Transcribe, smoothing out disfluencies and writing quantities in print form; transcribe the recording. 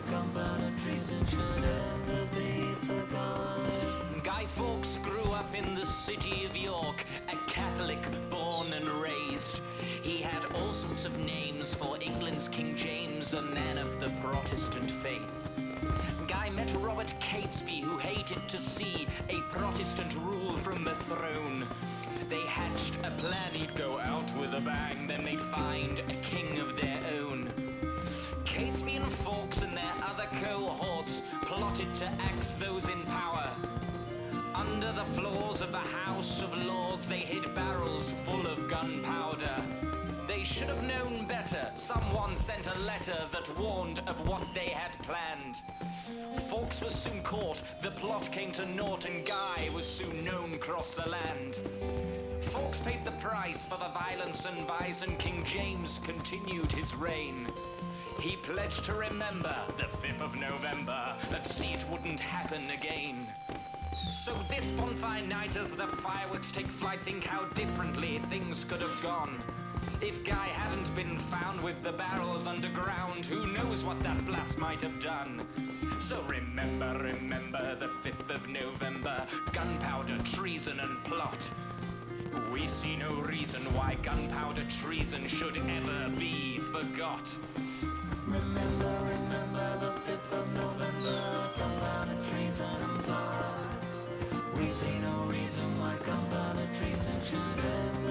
gunpowder treason should ever be forgotten. Guy Fawkes grew up in the city of York, a Catholic born and raised. He had all sorts of names, for England's King James, a man of the Protestant faith. Guy met Robert Catesby, who hated to see a Protestant rule from the throne. They hatched a plan, he'd go out with a bang, then they'd find a king of their own. Catesby and Fawkes and their other cohorts plotted to axe those in power. Under the floors of the House of Lords they hid barrels full of gunpowder. They should have known better. Someone sent a letter that warned of what they had planned. Fawkes was soon caught, the plot came to naught, and Guy was soon known across the land. Fawkes paid the price for the violence and vice, and King James continued his reign. He pledged to remember the 5th of November and see it wouldn't happen again. So this bonfire night, as the fireworks take flight, think how differently things could have gone. If Guy hadn't been found with the barrels underground, who knows what that blast might have done. So remember, remember the 5th of November, gunpowder, treason and plot. We see no reason why gunpowder treason should ever be forgot. Remember, remember the 5th of November, gunpowder treason and plot. We see no reason why gunpowder treason should ever